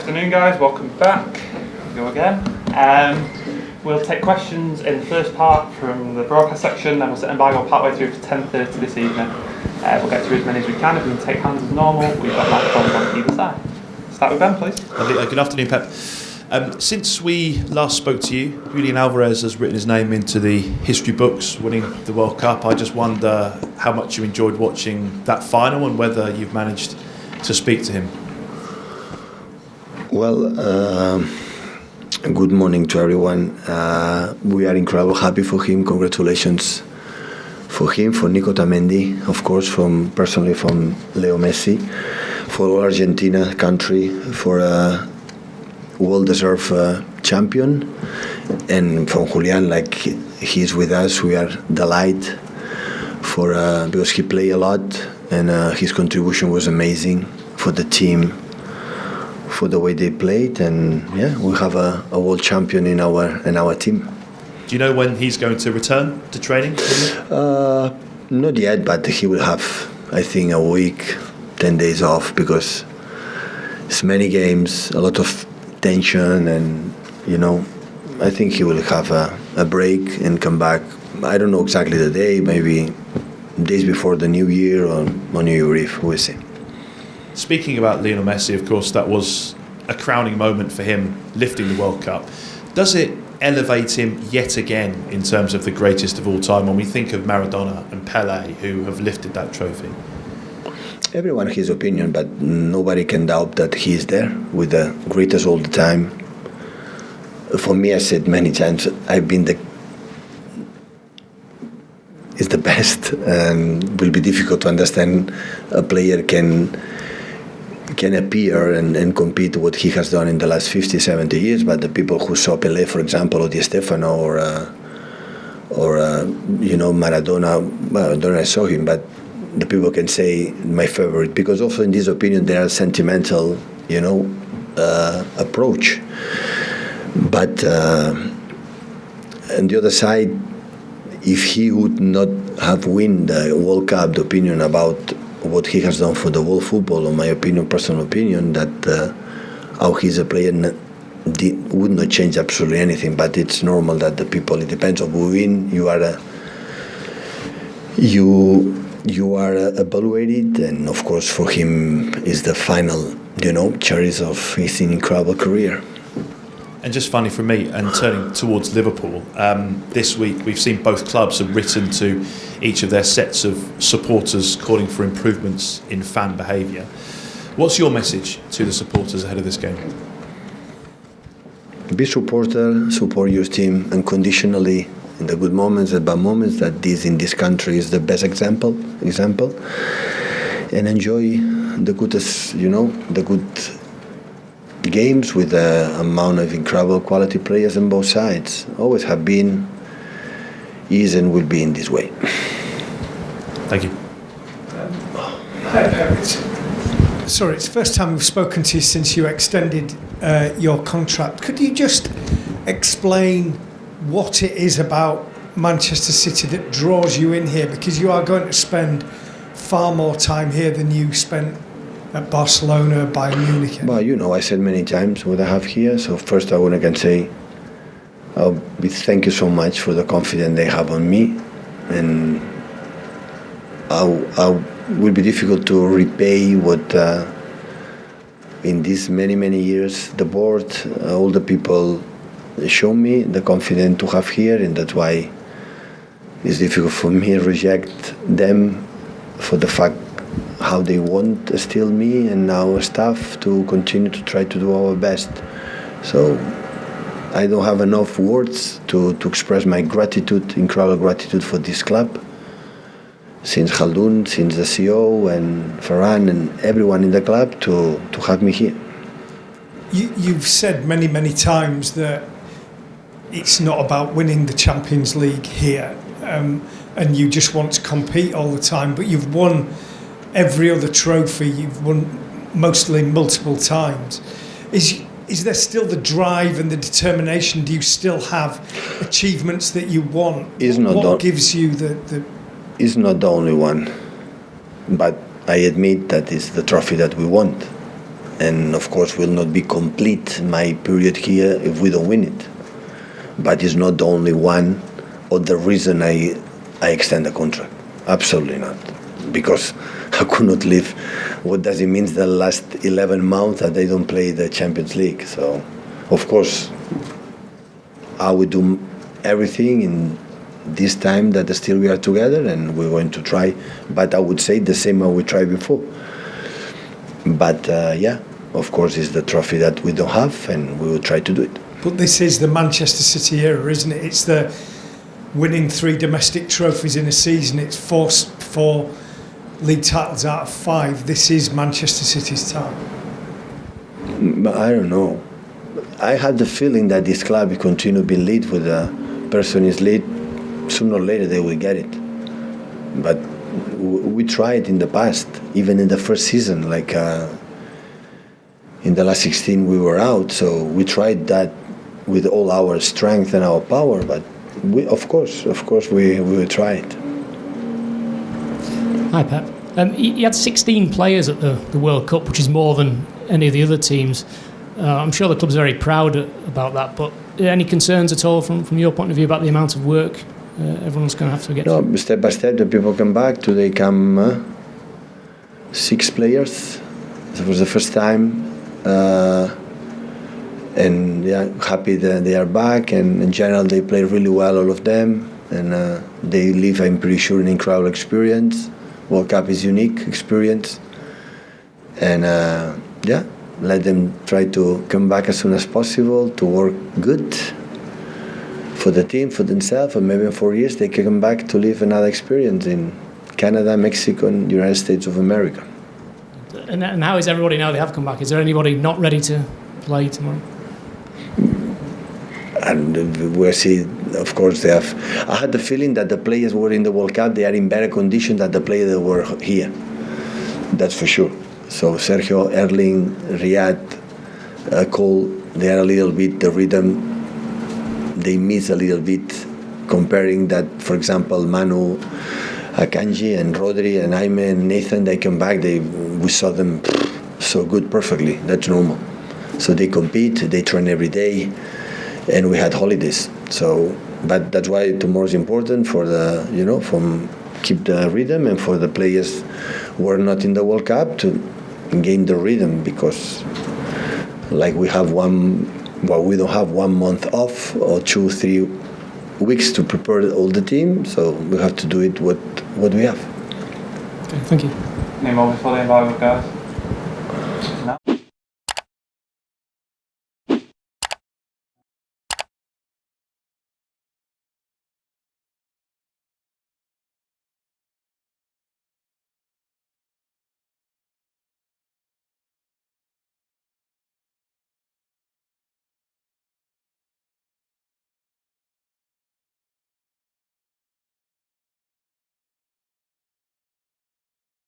afternoon, guys. Welcome back. We go again. We'll take questions in the first part from the broadcast section, then we'll set embargo partway through for 10:30 this evening. We'll get through as many as we can. If we can take hands as normal, we've got microphones on either side. Start with Ben, please. Good afternoon, Pep. Since we last spoke to you, Julian Alvarez has written his name into the history books, winning the World Cup. I just wonder how much you enjoyed watching that final and whether you've managed to speak to him. Well, good morning to everyone. We are incredibly happy for him. Congratulations for him, for Nico Tamendi, of course, personally from Leo Messi, for all Argentina country, for a well-deserved champion, and from Julian, like he's with us, we are delighted because he played a lot and his contribution was amazing for the team, for the way they played, and yeah, we have a world champion in our team. Do you know when he's going to return to training? Not yet, but he will have, I think, a week, 10 days off, because it's many games, a lot of tension, and I think he will have a break and come back. I don't know exactly the day, maybe days before the New Year or on New Year Eve, we'll see. Speaking about Lionel Messi, of course, that was a crowning moment for him, lifting the World Cup. Does it elevate him yet again in terms of the greatest of all time when we think of Maradona and Pelé, who have lifted that trophy? Everyone has his opinion, but nobody can doubt that he is there with the greatest all the time. For me, I said many times, is the best, and will be difficult to understand a player can appear and compete what he has done in the last 50, 70 years, but the people who saw Pelé, for example, or Di Stefano, or Maradona, well, I don't know, I saw him, but the people can say my favorite, because also in this opinion there are sentimental, approach. But on the other side, if he would not have won the World Cup, the opinion about what he has done for the world football, or my opinion, personal opinion, that how he's a player would not change absolutely anything. But it's normal that the people, it depends on who win. You are evaluated, and of course for him is the final, cherries of his incredible career. And just funny for me, and turning towards Liverpool, this week we've seen both clubs have written to each of their sets of supporters calling for improvements in fan behaviour. What's your message to the supporters ahead of this game? Be supporter, support your team unconditionally in the good moments and bad moments. That this in this country is the best example, and enjoy the goodest, the good games with the amount of incredible quality players on both sides. Always have been, is, and will be in this way. Thank you. Sorry, it's the first time we've spoken to you since you extended your contract. Could you just explain what it is about Manchester City that draws you in here? Because you are going to spend far more time here than you spent at Barcelona, Bayern Munich. Well, I said many times what I have here. So first I can say, thank you so much for the confidence they have on me, and I will be difficult to repay what in these many years the board, all the people show me the confidence to have here, and that's why it's difficult for me to reject them for the fact how they want still me and our staff to continue to try to do our best. So I don't have enough words to express my gratitude, incredible gratitude for this club, since Khaldoun, since the CEO and Ferran and everyone in the club to have me here. You've said many times that it's not about winning the Champions League here, and you just want to compete all the time, but you've won every other trophy, you've won mostly multiple times. Is there still the drive and the determination? Do you still have achievements that you want? What gives you the... It's not the only one, but I admit that it's the trophy that we want. and of course will not be complete my period here if we don't win it. But it's not the only one or the reason I extend the contract. Absolutely not, because I could not live. What does it mean the last 11 months that they don't play the Champions League? So, of course, I will do everything in this time that still we are together, and we're going to try. But I would say the same as we tried before. But yeah, of course, it's the trophy that we don't have, and we will try to do it. But this is the Manchester City era, isn't it? It's the winning 3 domestic trophies in a season. It's four league titles out of 5. This is Manchester City's time. But I don't know. I had the feeling that this club will continue to be lead with the person is lead. Sooner or later they will get it. But we tried in the past, even in the first season, like in the last 16 we were out. So we tried that with all our strength and our power. But we, of course, we will try it. Hi, Pep. You had 16 players at the World Cup, which is more than any of the other teams. I'm sure the club's very proud about that, but any concerns at all from your point of view about the amount of work everyone's going to have to get No, through? step by step the people come back. Today come 6 players. It was the first time. And yeah, happy that they are back, and in general they play really well, all of them, and they live, I'm pretty sure, an incredible experience. World Cup is unique experience, and yeah, let them try to come back as soon as possible to work good for the team, for themselves, and maybe in 4 years they can come back to live another experience in Canada, Mexico, and United States of America. And how is everybody now they have come back? Is there anybody not ready to play tomorrow? And we'll see, of course, they have. I had the feeling that the players who were in the World Cup, they are in better condition than the players that were here. That's for sure. So Sergio, Erling, Riyad, Cole, they are a little bit, the rhythm, they miss a little bit comparing that, for example, Manu, Akanji, and Rodri, and Jaime, and Nathan, they come back, we saw them so good perfectly. That's normal. So they compete, they train every day, and we had holidays. So, but that's why tomorrow is important for the, from keep the rhythm, and for the players who are not in the World Cup to gain the rhythm, because like we don't have 1 month off or 2-3 weeks to prepare all the team, so we have to do it what we have. Okay, thank you. Any more before the embargo, guys?